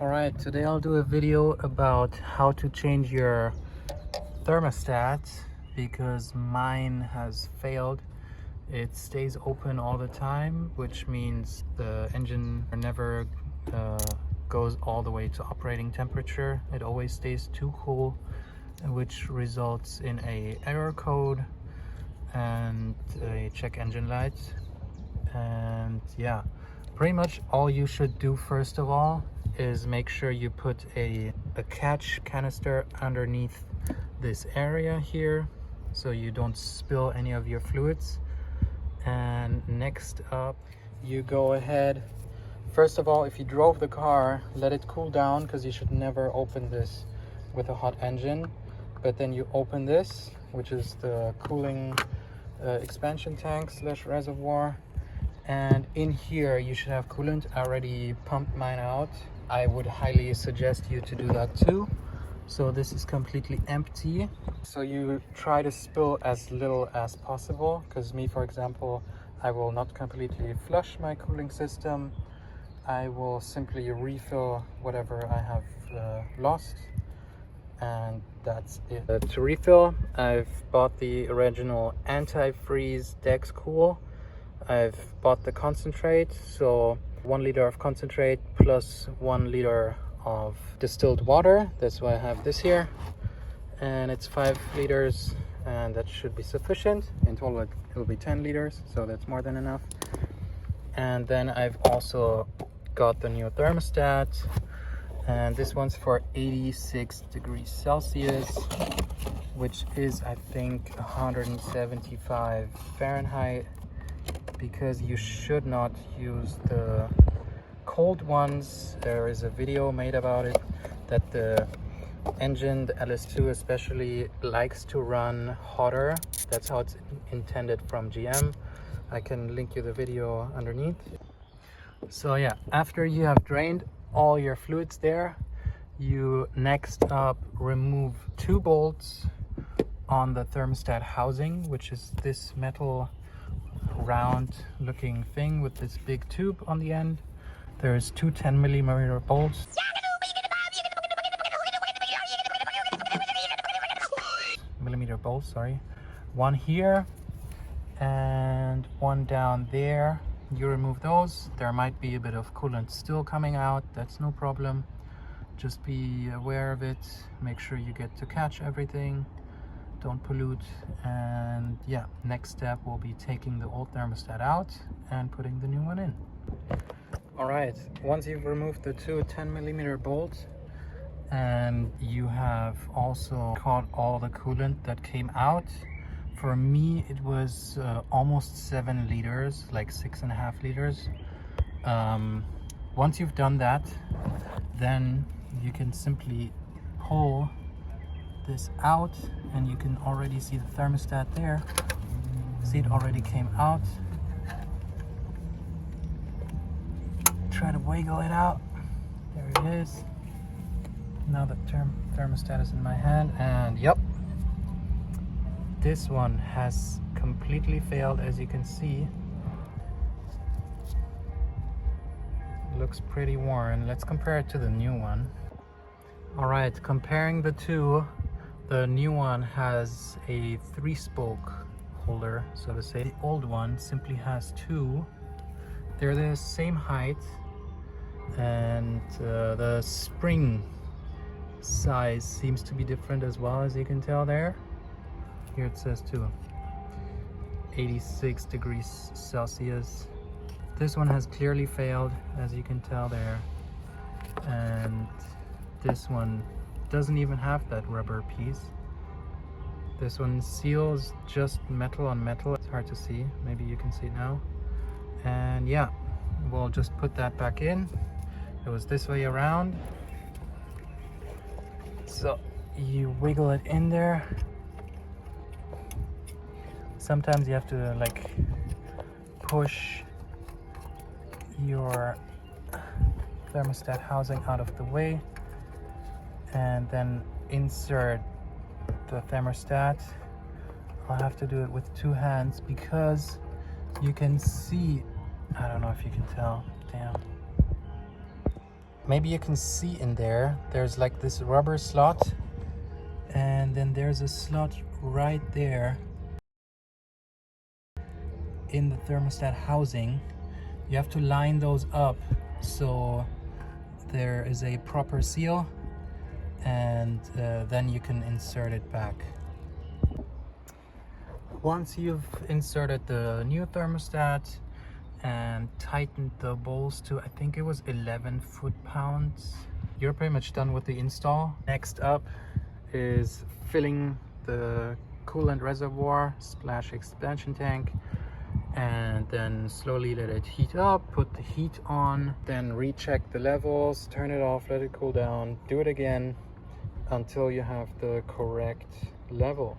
Alright, today I'll do a video about how to change your thermostat because mine has failed. It stays open all the time, which means the engine never goes all the way to operating temperature. It always stays too cool, which results in a error code and a check engine light. And yeah, pretty much all you should do first of all is make sure you put a catch canister underneath this area here so you don't spill any of your fluids. And next up, you go ahead, first of all, if you drove the car, let it cool down, because you should never open this with a hot engine. But then you open this, which is the cooling expansion tank / reservoir, and in here you should have coolant. I already pumped mine out. I would highly suggest you to do that too. So this is completely empty, so you try to spill as little as possible, because me, for example, I will not completely flush my cooling system. I will simply refill whatever I have lost, and that's it. To refill, I've bought the original antifreeze Dex Cool. I've bought the concentrate, so 1 liter of concentrate plus 1 liter of distilled water. That's why I have this here, and it's 5 liters, and that should be sufficient. In total it will be 10 liters, so that's more than enough. And then I've also got the new thermostat, and this one's for 86 degrees Celsius, which is I think 175 Fahrenheit, because you should not use the cold ones. There is a video made about it, that the engine, the LS2 especially, likes to run hotter. That's how it's intended from GM. I can link you the video underneath. So yeah, after you have drained all your fluids there, you next up remove 2 bolts on the thermostat housing, which is this metal round looking thing with this big tube on the end. There's 2 10mm bolts. Sorry. One here and one down there. You remove those. There might be a bit of coolant still coming out. That's no problem. Just be aware of it. Make sure you get to catch everything. Don't pollute. And yeah, next step will be taking the old thermostat out and putting the new one in. All right, once you've removed the 2 10mm bolts, and you have also caught all the coolant that came out. For me, it was almost 7 liters, like 6.5 liters. Once you've done that, then you can simply pull this out, and you can already see the thermostat there. See, it already came out. Try to wiggle it out. There it is. Now the thermostat is in my hand, and yep, this one has completely failed, as you can see. It looks pretty worn. Let's compare it to the new one. Alright, comparing the two, the new one has a 3-spoke holder, so to say. The old one simply has 2. They're the same height, and the spring size seems to be different as well, as you can tell there. Here it says too, 86 degrees Celsius. This one has clearly failed, as you can tell there, and this one doesn't even have that rubber piece. This one seals just metal on metal. It's hard to see, maybe you can see it now. And yeah, we'll just put that back in. It was this way around, so you wiggle it in there. Sometimes you have to like push your thermostat housing out of the way and then insert the thermostat. I'll have to do it with 2 hands because you can see, I don't know if you can tell, damn. maybe you can see in there, there's like this rubber slot, and then there's a slot right there in the thermostat housing. You have to line those up so there is a proper seal, and then you can insert it back. Once you've inserted the new thermostat and tightened the bolts to, I think it was 11 foot-pounds, you're pretty much done with the install. Next up is filling the coolant reservoir / expansion tank, and then slowly let it heat up, put the heat on, then recheck the levels, turn it off, let it cool down, do it again until you have the correct level.